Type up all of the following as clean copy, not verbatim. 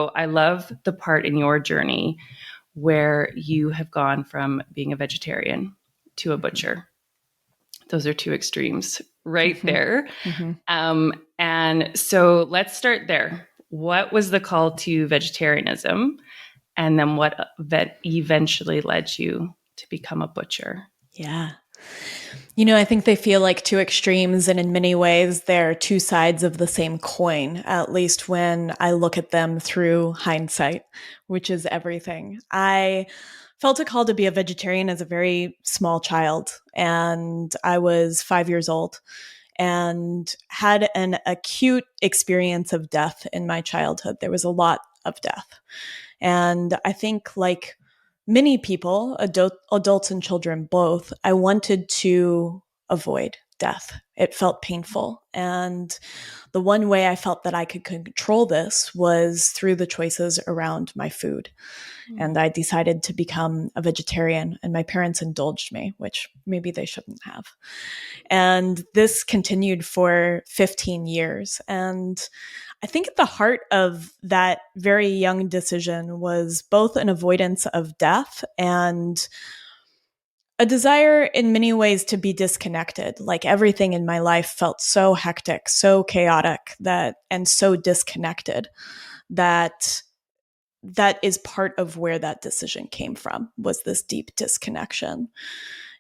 I love the part in your journey where you have gone from being a vegetarian to a butcher. Those are two extremes right there. And so let's start there. What was the call to vegetarianism? And then what eventually led you to become a butcher? Yeah. I think they feel like two extremes, and in many ways, they're two sides of the same coin, at least when I look at them through hindsight, which is everything. I felt a call to be a vegetarian as a very small child, and I was 5 years old and had an acute experience of death in my childhood. There was a lot of death. And I think, like many people, adults and children both, I wanted to avoid death. It felt painful. And the one way I felt that I could control this was through the choices around my food. And I decided to become a vegetarian, and my parents indulged me, which maybe they shouldn't have. And this continued for 15 years. And I think at the heart of that very young decision was both an avoidance of death and a desire in many ways to be disconnected. Like everything in my life felt so hectic, so chaotic and so disconnected that is part of where that decision came from, was this deep disconnection.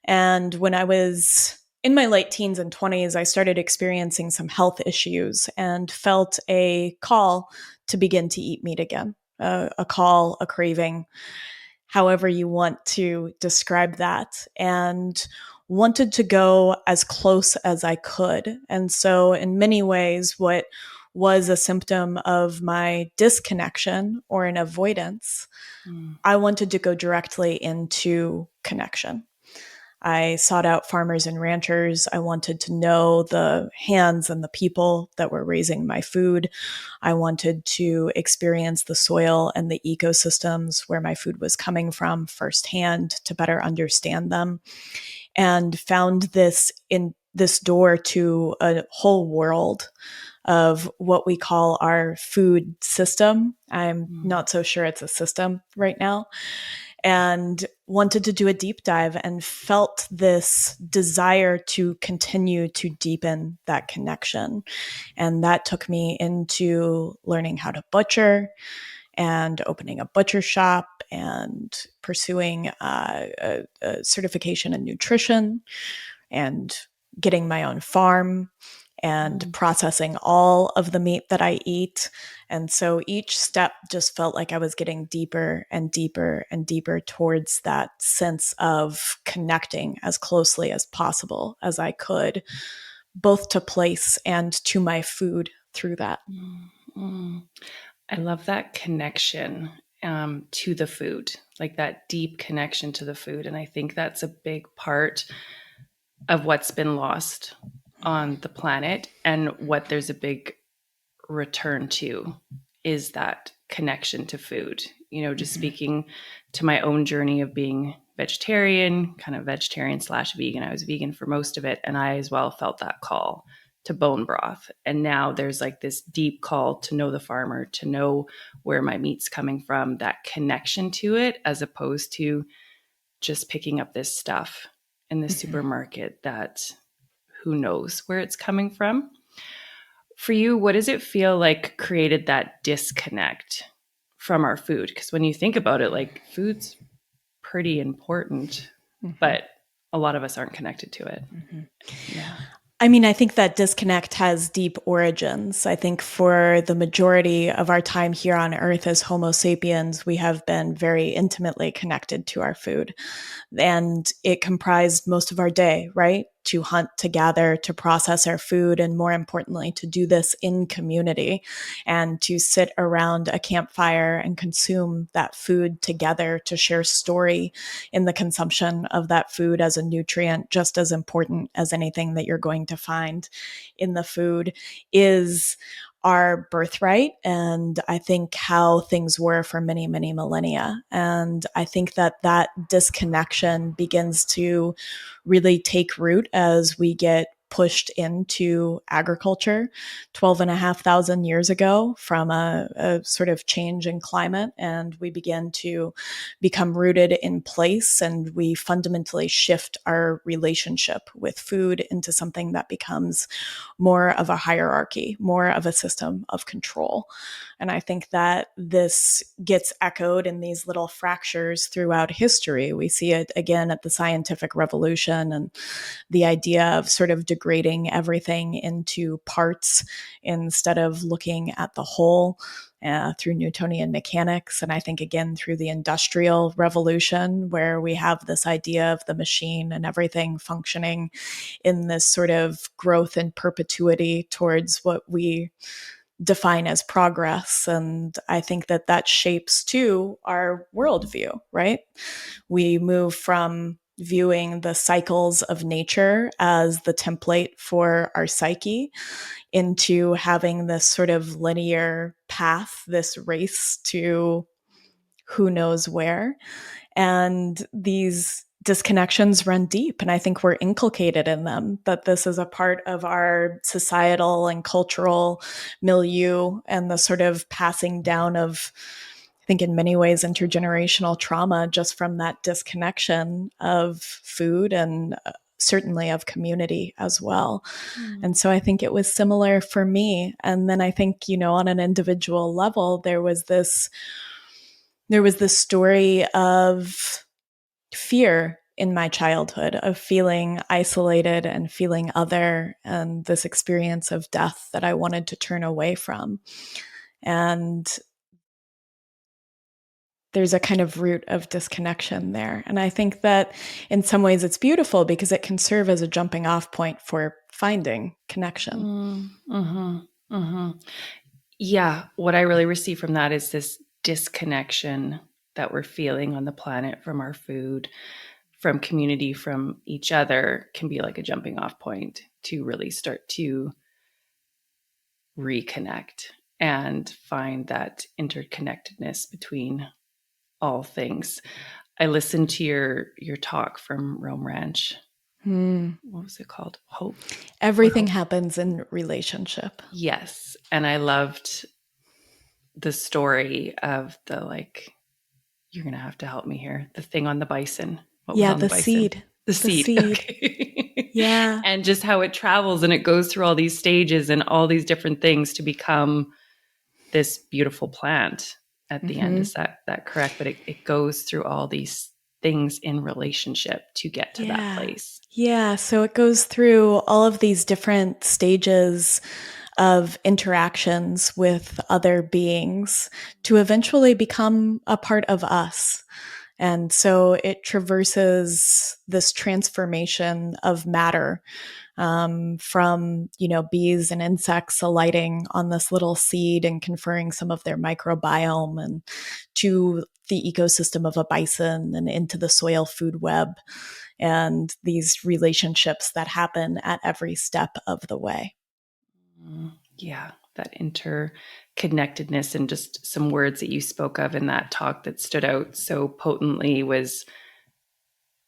And when I was in my late teens and 20s, I started experiencing some health issues and felt a call to begin to eat meat again. A call, a craving, however you want to describe that, and wanted to go as close as I could. And so in many ways, what was a symptom of my disconnection or an avoidance, I wanted to go directly into connection. I sought out farmers and ranchers. I wanted to know the hands and the people that were raising my food. I wanted to experience the soil and the ecosystems where my food was coming from firsthand to better understand them, and found this door to a whole world of what we call our food system. I'm not so sure it's a system right now. And wanted to do a deep dive and felt this desire to continue to deepen that connection. And that took me into learning how to butcher and opening a butcher shop and pursuing a certification in nutrition and getting my own farm and processing all of the meat that I eat. And so each step just felt like I was getting deeper and deeper and deeper towards that sense of connecting as closely as possible as I could, both to place and to my food through that. I love that connection to the food, like that deep connection to the food. And I think that's a big part of what's been lost on the planet, and what there's a big return to is that connection to food. Just speaking to my own journey of being vegetarian, kind of vegetarian / vegan. I was vegan for most of it. And I as well felt that call to bone broth. And now there's like this deep call to know the farmer, to know where my meat's coming from, that connection to it, as opposed to just picking up this stuff in the supermarket that who knows where it's coming from. For you, what does it feel like created that disconnect from our food? Because when you think about it, like, food's pretty important, but a lot of us aren't connected to it. Yeah. I mean, I think that disconnect has deep origins. I think for the majority of our time here on Earth as Homo sapiens, we have been very intimately connected to our food. And it comprised most of our day, right? To hunt, to gather, to process our food, and more importantly, to do this in community and to sit around a campfire and consume that food together, to share story in the consumption of that food as a nutrient, just as important as anything that you're going to find in the food, is our birthright, and I think how things were for many, many millennia. And I think that disconnection begins to really take root as we get pushed into agriculture 12,500 years ago from a sort of change in climate. And we began to become rooted in place, and we fundamentally shift our relationship with food into something that becomes more of a hierarchy, more of a system of control. And I think that this gets echoed in these little fractures throughout history. We see it again at the scientific revolution and the idea of sort of degrading everything into parts instead of looking at the whole. Through Newtonian mechanics. And I think, again, through the Industrial Revolution, where we have this idea of the machine and everything functioning in this sort of growth and perpetuity towards what we define as progress. And I think that that shapes, too, our worldview, right? We move from viewing the cycles of nature as the template for our psyche into having this sort of linear path, this race to who knows where. And these disconnections run deep. And I think we're inculcated in them, that this is a part of our societal and cultural milieu, and the sort of passing down of, I think, in many ways, intergenerational trauma just from that disconnection of food and certainly of community as well. And so I think it was similar for me. And then I think, on an individual level, there was this story of fear in my childhood, of feeling isolated and feeling other, and this experience of death that I wanted to turn away from. And there's a kind of root of disconnection there. And I think that in some ways it's beautiful because it can serve as a jumping off point for finding connection. Mm-hmm. Mm-hmm. Yeah. What I really receive from that is this disconnection that we're feeling on the planet from our food, from community, from each other, can be like a jumping off point to really start to reconnect and find that interconnectedness between all things. I listened to your talk from Rome Ranch. What was it called? Hope. Everything happens in relationship. Yes. And I loved the story of you're going to have to help me here. The thing on the bison. What was on the bison? Seed. The seed. Okay. Yeah. And just how it travels and it goes through all these stages and all these different things to become this beautiful plant at the end. Is that correct? But it goes through all these things in relationship to get to that place. Yeah. So it goes through all of these different stages of interactions with other beings to eventually become a part of us. And so it traverses this transformation of matter, from, bees and insects alighting on this little seed and conferring some of their microbiome, and to the ecosystem of a bison and into the soil food web, and these relationships that happen at every step of the way. Yeah, that interconnectedness, and just some words that you spoke of in that talk that stood out so potently was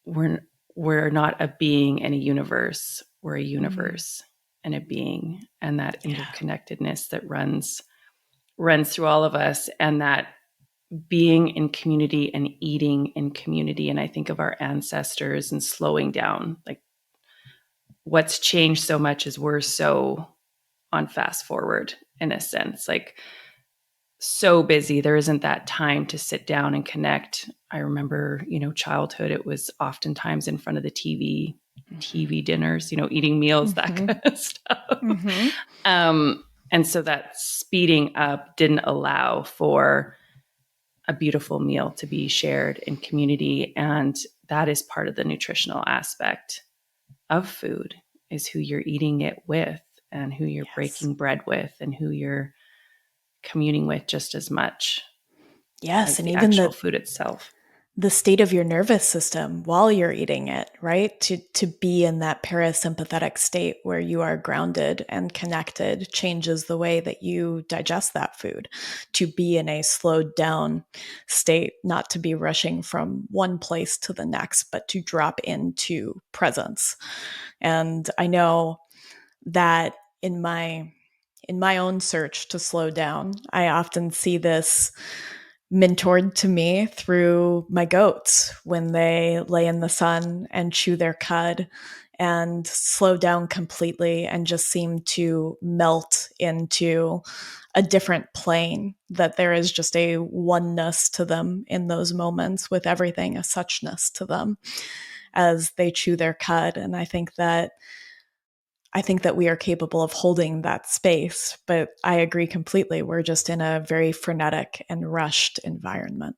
we're not a being and a universe. We're a universe and a being, and that interconnectedness that runs through all of us, and that being in community and eating in community. And I think of our ancestors and slowing down. Like, what's changed so much is we're so on fast forward, in a sense, like so busy. There isn't that time to sit down and connect. I remember, childhood, it was oftentimes in front of the TV dinners, eating meals, that kind of stuff. And so that speeding up didn't allow for a beautiful meal to be shared in community. And that is part of the nutritional aspect of food, is who you're eating it with, and who you're breaking bread with, and who you're communing with just as much. Yes, as and the even actual food itself. The state of your nervous system while you're eating it, right? To be in that parasympathetic state where you are grounded and connected changes the way that you digest that food. To be in a slowed down state, not to be rushing from one place to the next, but to drop into presence. And I know that in my own search to slow down, I often see this mentored to me through my goats when they lay in the sun and chew their cud and slow down completely and just seem to melt into a different plane, that there is just a oneness to them in those moments, with everything a suchness to them as they chew their cud. And I think that we are capable of holding that space, but I agree completely. We're just in a very frenetic and rushed environment.